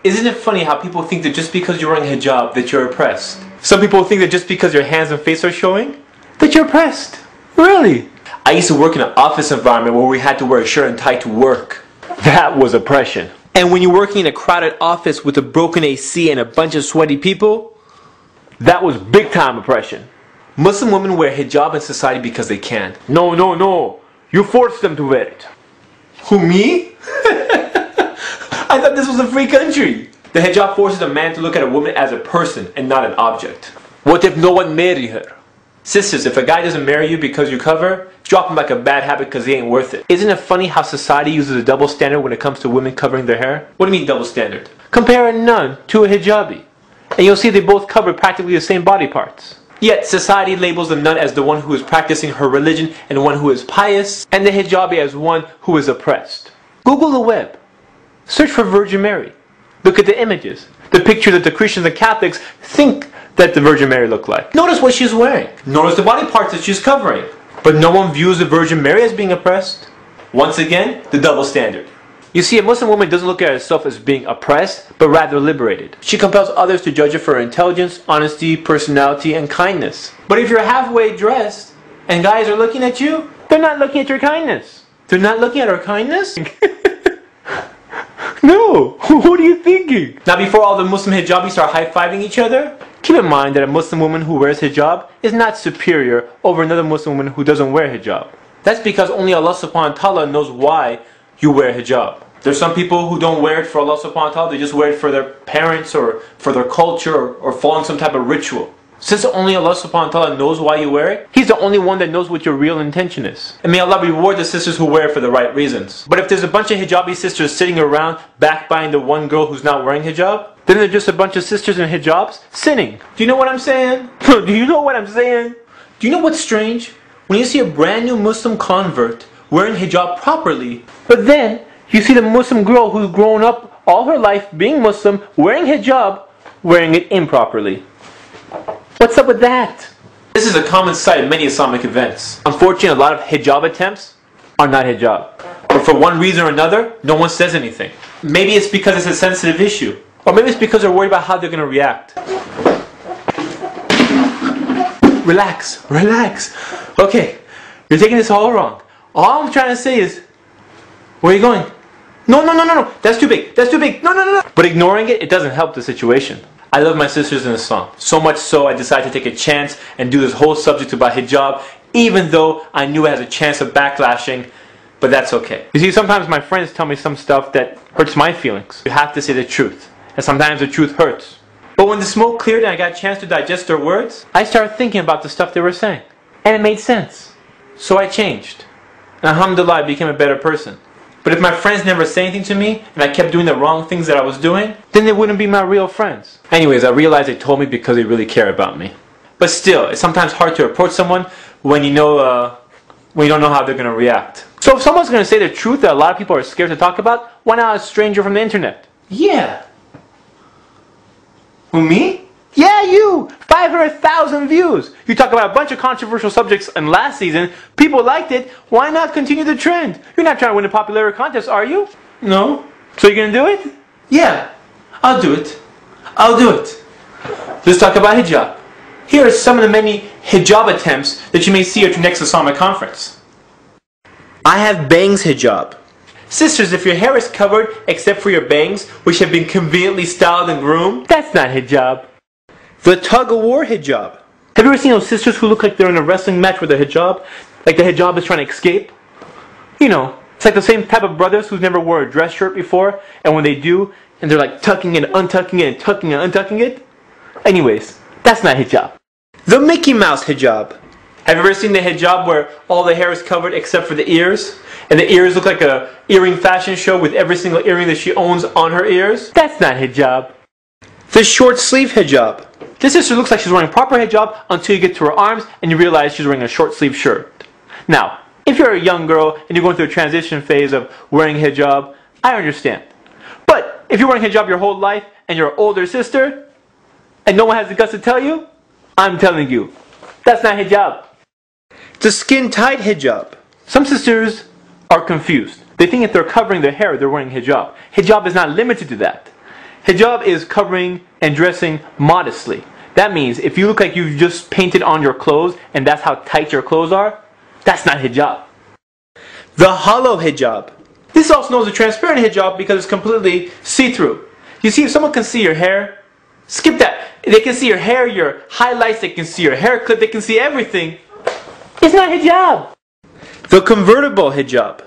Isn't it funny how people think that just because you're wearing hijab that you're oppressed? Some people think that just because your hands and face are showing, that you're oppressed. Really? I used to work in an office environment where we had to wear a shirt and tie to work. That was oppression. And when you're working in a crowded office with a broken AC and a bunch of sweaty people, that was big time oppression. Muslim women wear hijab in society because they can. No, no, no. You force them to wear it. Who, me? I thought this was a free country. The hijab forces a man to look at a woman as a person and not an object. What if no one married her? Sisters, if a guy doesn't marry you because you cover, drop him like a bad habit because he ain't worth it. Isn't it funny how society uses a double standard when it comes to women covering their hair? What do you mean double standard? Compare a nun to a hijabi, and you'll see they both cover practically the same body parts. Yet society labels the nun as the one who is practicing her religion and one who is pious, and the hijabi as one who is oppressed. Google the web. Search for Virgin Mary. Look at the images, the picture that the Christians and Catholics think that the Virgin Mary looked like. Notice what she's wearing. Notice the body parts that she's covering. But no one views the Virgin Mary as being oppressed. Once again, the double standard. You see, a Muslim woman doesn't look at herself as being oppressed, but rather liberated. She compels others to judge her for her intelligence, honesty, personality, and kindness. But if you're halfway dressed, and guys are looking at you, they're not looking at your kindness. They're not looking at her kindness? No! What are you thinking? Now before all the Muslim hijabis start high-fiving each other, keep in mind that a Muslim woman who wears hijab is not superior over another Muslim woman who doesn't wear hijab. That's because only Allah subhanahu wa ta'ala knows why you wear hijab. There's some people who don't wear it for Allah subhanahu wa ta'ala, they just wear it for their parents or for their culture or following some type of ritual. Since only Allah subhanahu wa ta'ala knows why you wear it, He's the only one that knows what your real intention is. And may Allah reward the sisters who wear it for the right reasons. But if there's a bunch of hijabi sisters sitting around backbiting the one girl who's not wearing hijab, then they're just a bunch of sisters in hijabs sinning. Do you know what I'm saying? Do you know what I'm saying? Do you know what's strange? When you see a brand new Muslim convert wearing hijab properly, but then you see the Muslim girl who's grown up all her life being Muslim, wearing hijab, wearing it improperly. What's up with that? This is a common sight in many Islamic events. Unfortunately, a lot of hijab attempts are not hijab. But for one reason or another, no one says anything. Maybe it's because it's a sensitive issue. Or maybe it's because they're worried about how they're going to react. Relax, relax. Okay, you're taking this all wrong. All I'm trying to say is, where are you going? No, no, no, no, no. That's too big. That's too big. No, no, no, no. But ignoring it, it doesn't help the situation. I love my sisters in Islam. So much so I decided to take a chance and do this whole subject about hijab, even though I knew it has a chance of backlashing, but that's okay. You see, sometimes my friends tell me some stuff that hurts my feelings. You have to say the truth, and sometimes the truth hurts. But when the smoke cleared and I got a chance to digest their words, I started thinking about the stuff they were saying. And it made sense. So I changed. And alhamdulillah, I became a better person. But if my friends never say anything to me, and I kept doing the wrong things that I was doing, then they wouldn't be my real friends. Anyways, I realized they told me because they really care about me. But still, it's sometimes hard to approach someone when you know, when you don't know how they're going to react. So if someone's going to say the truth that a lot of people are scared to talk about, why not a stranger from the internet? Yeah. Who, me? Yeah, you! 500,000 views! You talk about a bunch of controversial subjects in last season, people liked it, why not continue the trend? You're not trying to win a popularity contest, are you? No. So you're gonna do it? Yeah, I'll do it. I'll do it. Let's talk about hijab. Here are some of the many hijab attempts that you may see at your next Islamic conference. I have bangs hijab. Sisters, if your hair is covered except for your bangs, which have been conveniently styled and groomed, that's not hijab. The tug-of-war hijab. Have you ever seen those sisters who look like they're in a wrestling match with a hijab? Like the hijab is trying to escape? You know, it's like the same type of brothers who've never wore a dress shirt before, and when they do, and they're like tucking and untucking it and tucking and untucking it. Anyways, that's not hijab. The Mickey Mouse hijab. Have you ever seen the hijab where all the hair is covered except for the ears? And the ears look like a earring fashion show with every single earring that she owns on her ears? That's not hijab. The short sleeve hijab. This sister looks like she's wearing proper hijab until you get to her arms and you realize she's wearing a short sleeve shirt. Now, if you're a young girl and you're going through a transition phase of wearing hijab, I understand. But if you're wearing hijab your whole life and you're an older sister and no one has the guts to tell you, I'm telling you, that's not hijab. The skin-tight hijab. Some sisters are confused. They think if they're covering their hair, they're wearing hijab. Hijab is not limited to that. Hijab is covering and dressing modestly. That means if you look like you've just painted on your clothes and that's how tight your clothes are, that's not hijab. The hollow hijab. This is also known as a transparent hijab because it's completely see-through. You see, if someone can see your hair, skip that. They can see your hair, your highlights, they can see your hair clip, they can see everything. It's not hijab. The convertible hijab.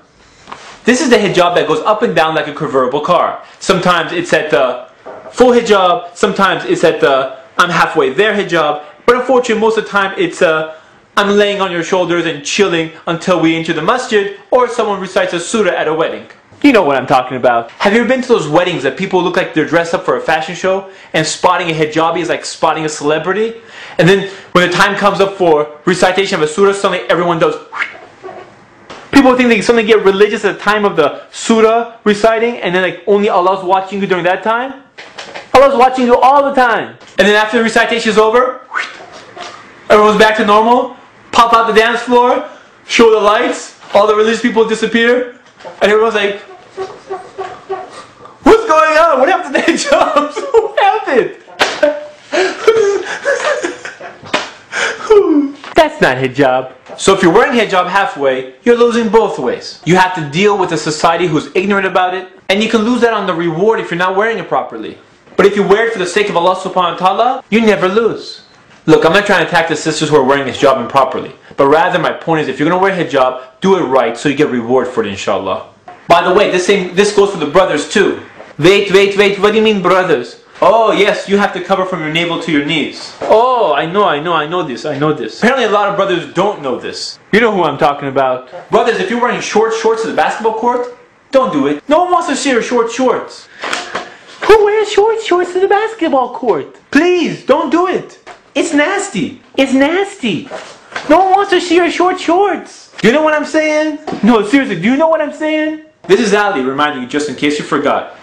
This is the hijab that goes up and down like a convertible car. Sometimes it's at the full hijab, sometimes it's at the I'm halfway there hijab, but unfortunately most of the time it's I'm laying on your shoulders and chilling until we enter the masjid, or someone recites a surah at a wedding. You know what I'm talking about. Have you ever been to those weddings that people look like they're dressed up for a fashion show and spotting a hijabi is like spotting a celebrity? And then when the time comes up for recitation of a surah, suddenly everyone does. People think they suddenly get religious at the time of the surah reciting, and then like only Allah's watching you during that time. Allah's watching you all the time. And then after the recitation is over, everyone's back to normal. Pop out the dance floor, show the lights, all the religious people disappear, and everyone's like, what's going on? What happened to the hijabs? What happened? That's not hijab. So if you're wearing hijab halfway, you're losing both ways. You have to deal with a society who's ignorant about it, and you can lose that on the reward if you're not wearing it properly. But if you wear it for the sake of Allah subhanahu wa ta'ala, you never lose. Look, I'm not trying to attack the sisters who are wearing hijab improperly, but rather my point is if you're going to wear hijab, do it right so you get reward for it, inshallah. By the way, this goes for the brothers too. Wait, what do you mean brothers? Oh yes, you have to cover from your navel to your knees. Oh, I know this. Apparently a lot of brothers don't know this. You know who I'm talking about. Brothers, if you're wearing short shorts to the basketball court, don't do it. No one wants to see your short shorts. Who wears short shorts to the basketball court? Please, don't do it. It's nasty. It's nasty. No one wants to see your short shorts. Do you know what I'm saying? No, seriously, do you know what I'm saying? This is Ali reminding you just in case you forgot.